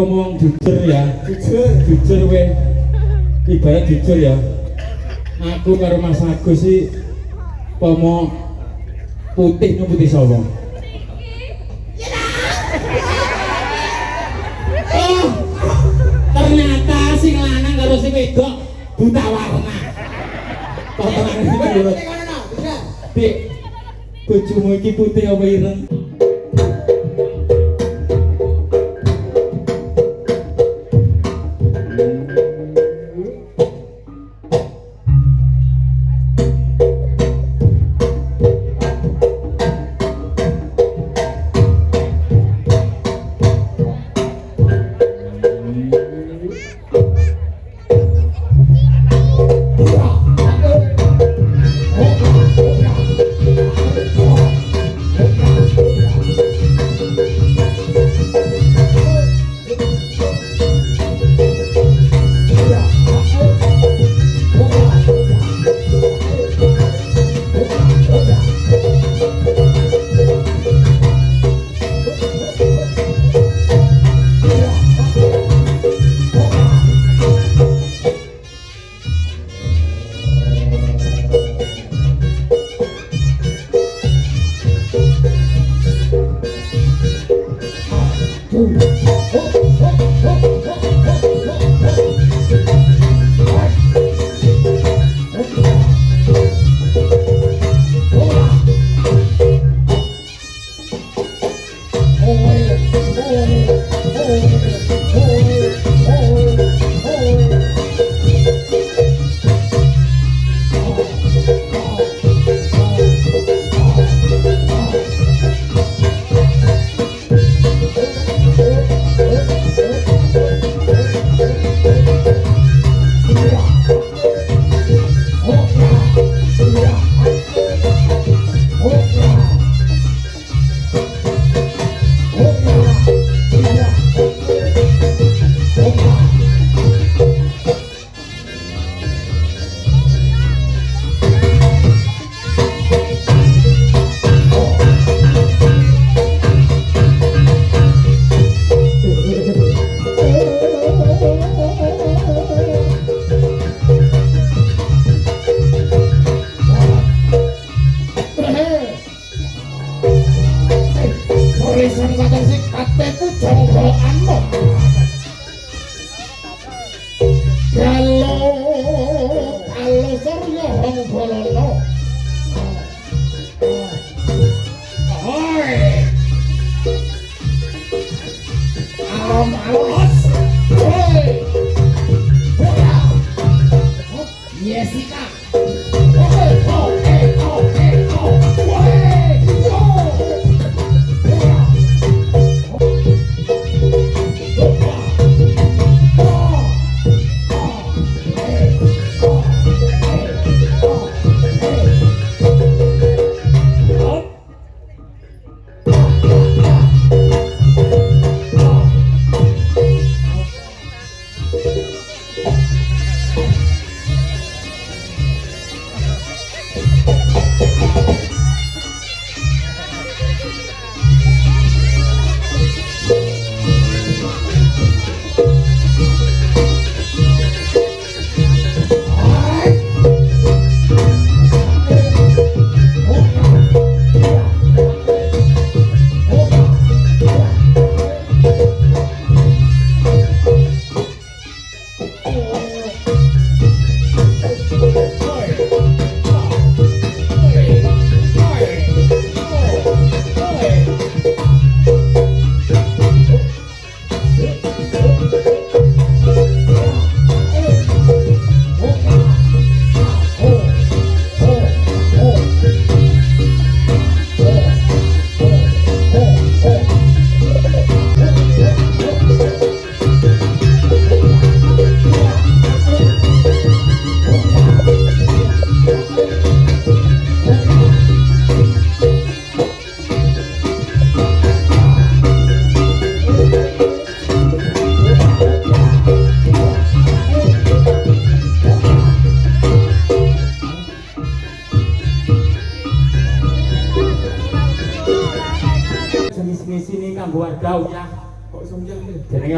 ngomong jujur ya. Jujur weh. Ibarat jujur ya. Aku karo Mas Agus sih pomo putih nu putih sapa? Oh, ternyata sing lanang karo sing wedok buta warna. Potongan iki menurut. Dik, bojomu iki putih apa ireng?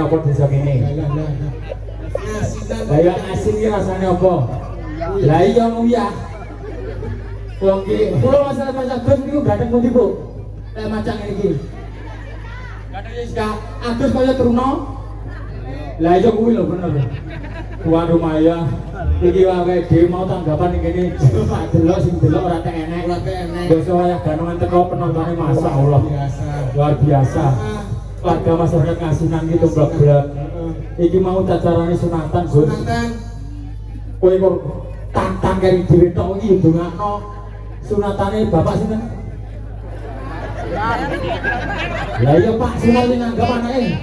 apa desa kene? Lah ya asin iki rasane apa? Lah iya nguyah. Wong iki kula masalah Gus niku gatheng pundi, Bu? Lek macang iki. Gatheng wis adus kaya truna. Lah iya kuwi lho bener. Tuan rumah ya. Iki wae dhewe mau tanggapan ning kene Pak delok sing delok ora tek enek. Ora tek enek. Dosa wayah ganongan teko penontone masyaallah. Luar biasa. Warga masyarakat Ngasinan gitu blok-blok. Iki mau cacarane sunatan, Gus. Sunatan. Kowe kok tantang kari dhewe tok iki ndongakno. Sunatane bapak sinten? Lah iya Pak, sunat sing nanggap anake.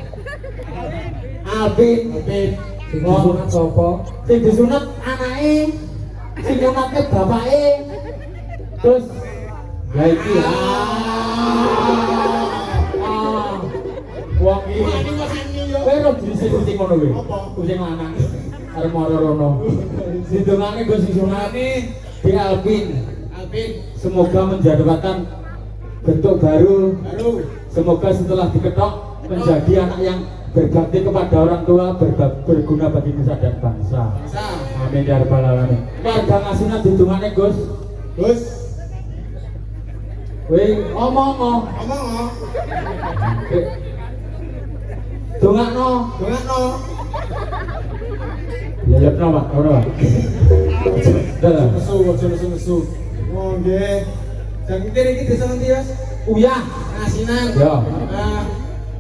Alvin. Sing disunat sapa? Sing disunat anake. Sing nyunatke bapake. Terus lah iki wong iki kowe ora dhisik kucing ngono kowe. Kucing lanang. Arep mara rono. Didongane Gus sing sunate di Alvin. Semoga menjadikan bentuk baru. Semoga setelah diketok menjadi anak yang berbakti kepada orang tua, berguna bagi nusa dan bangsa. Amin ya rabbal alamin. Warga Ngasinan didongane Gus. Gus. Kowe omong. Dongakno. Lelepno Pak, ora. Nesu. Oh nggih. Jang iki desa ngendi, Mas? Uyah, Ngasinan. Ya.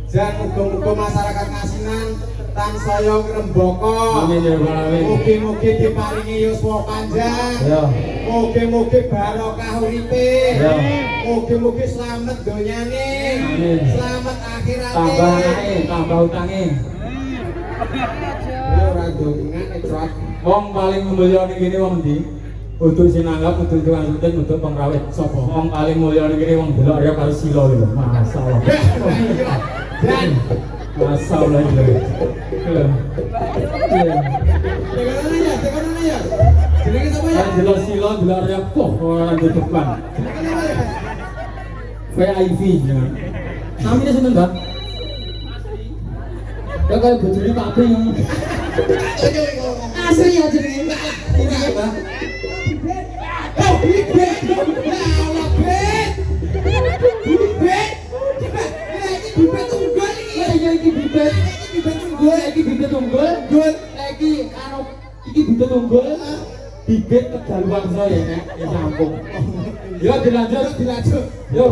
Jan muga-muga masyarakat Ngasinan tansaya ngrembaka. Amin ya rabbal alamin. Mugi-mugi diparingi yuswa panjang. Ya. Mugi-mugi barokah uripe. Ya. Mugi-mugi slamet donyane. Amin. Slamet akhirate. Tambah anake, tambah utange. Ora dongan ecot. Wong paling mulya ning kene wong ndi? Untuk sinanggap, untuk tukang syuting, untuk pengrawit. Sapa? Wong paling mulya ning kene wong delok ya karo sila lho. Masalah. Dan masalah lho. Tekan ya. Jenenge sapa ya? Delok sila, delok ya kok ora di depan. VIP jenengan. Namine sinten, Mbak? Ya kaya bojone Pak Bing. Asli ya jenenge Mbak. Ini ya, Mbak. Oh, bibet. Ya Allah, bet. Bibet. Bibet tunggal iki. Ya iki bibet. Iki bibet tunggal. Gol. Iki anu iki bibet tunggal. Bibet kedaluan saya nek ya sampung. Ya dilanjut. Yo.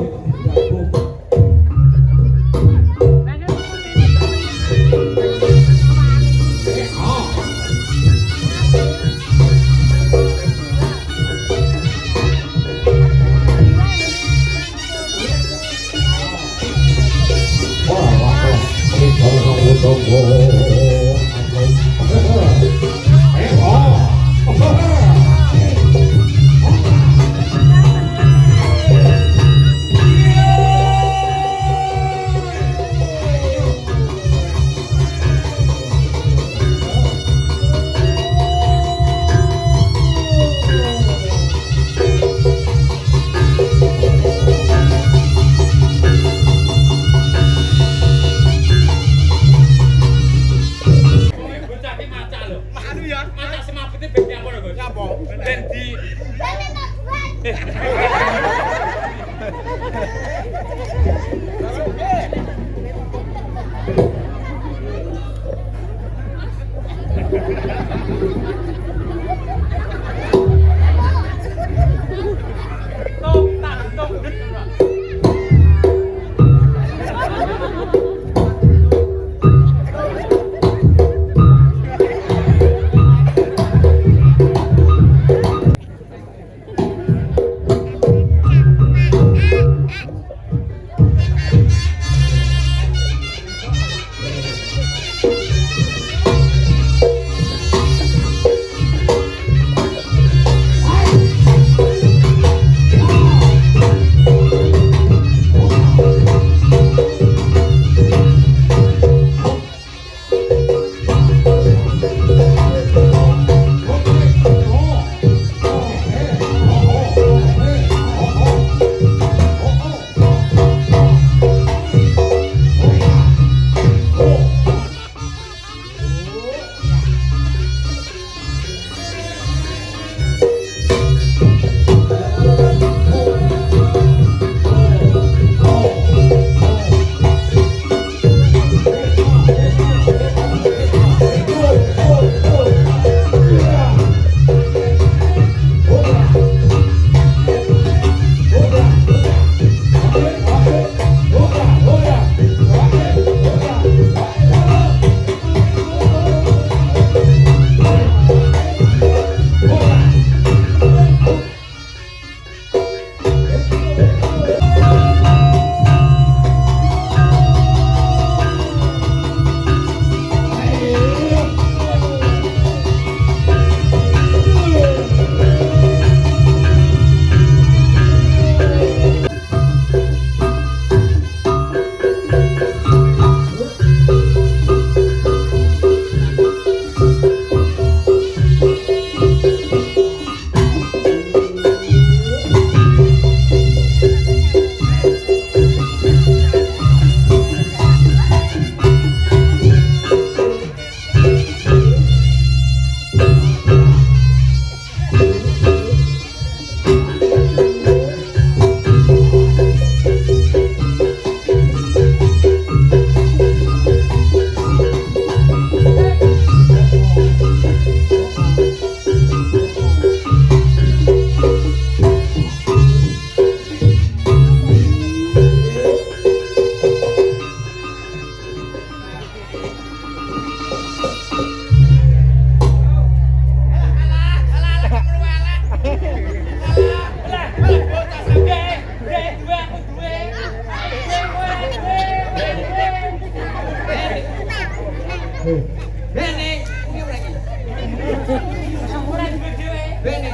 Ora duwe dhewe. Bene.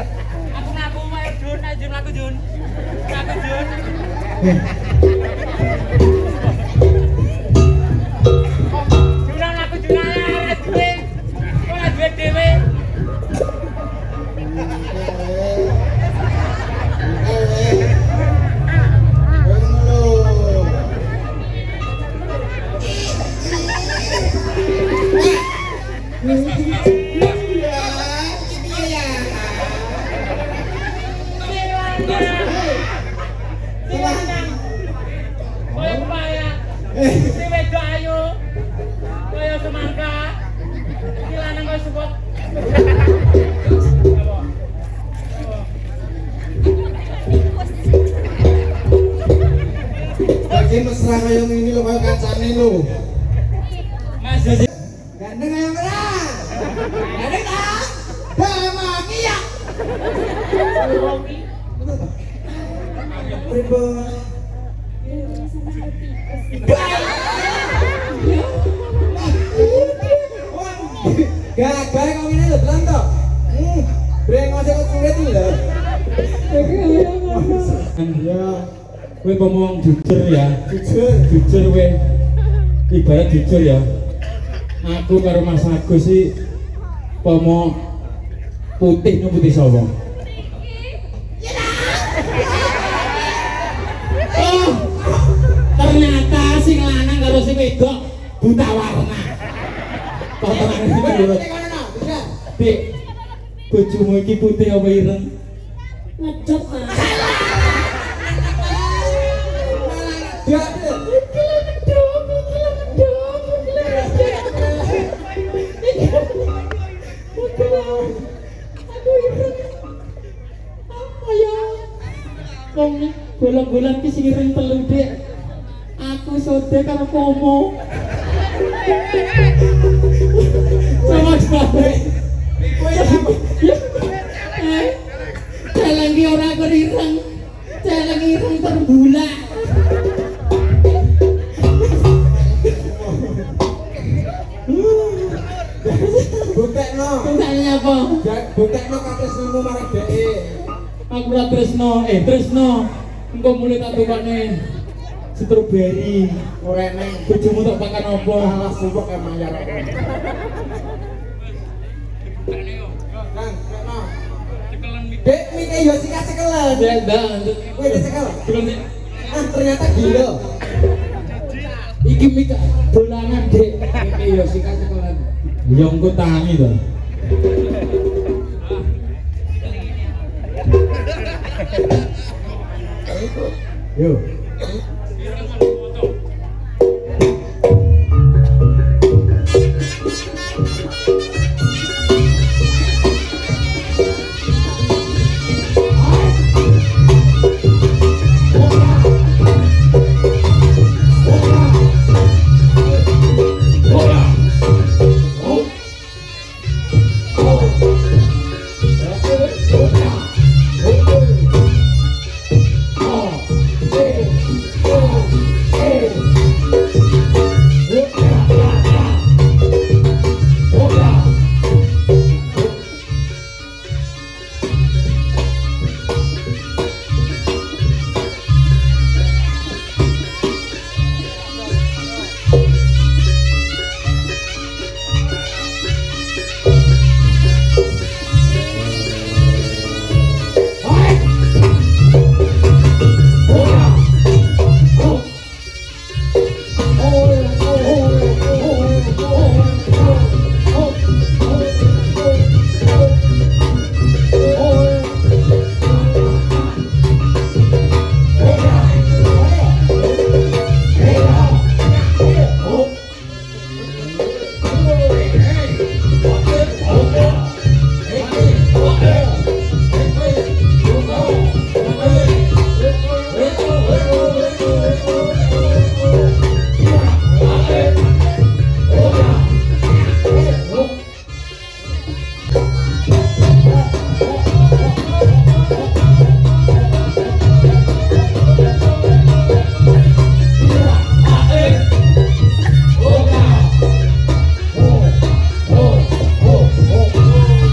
Aku ngaku wae Jun, ayo Jun aku Jun. Aku Jun. Junan aku Junan ora duwe. Ora duwe dhewe. Kaya kepaya. Si wedok ayu. Kaya semangka. Iki lanang kaya sepot. Lagi mesra kayak ini lo kayak kacane lo. Mas Jasi. Gandeng kayak merah. Gandeng tak? Bamaki ya. Pribon. Gak baik kau ini lo bilang toh. Brengos kok sulit lho. Ya, kowe ngomong jujur ya. Jujur. Kowe. Ibarat jujur ya. Aku karo Mas Agus sih pomo putih nu putih sapa? Oh, ternyata sing lanang karo sing wedok buta warna. Potongan iki menurut. Dik, bojomu iki putih apa ireng? Ngedok ah. Wong bolang-bolang ki sing ireng telu, Dik. Aku sode karo pomo. Sama sekali. Celeng ki ora kerireng. Celeng ireng terbulak. Buktekno. Tanya apa? Buktekno katresnamu marang dheke. Aku ora tresno, tresno. Engko mulai tak tukane stroberi. Ora neng. Bojomu tak pakan apa? Alah sumpek kayak mayar. Kang, kena. Dek, mike yo sing cekelen. Ya, ndak. Kowe dicekel. Tukang Ternyata gila. iki mik dolanan, Dik. Mike yo sing cekelen. Ya engko tangi to. Yo.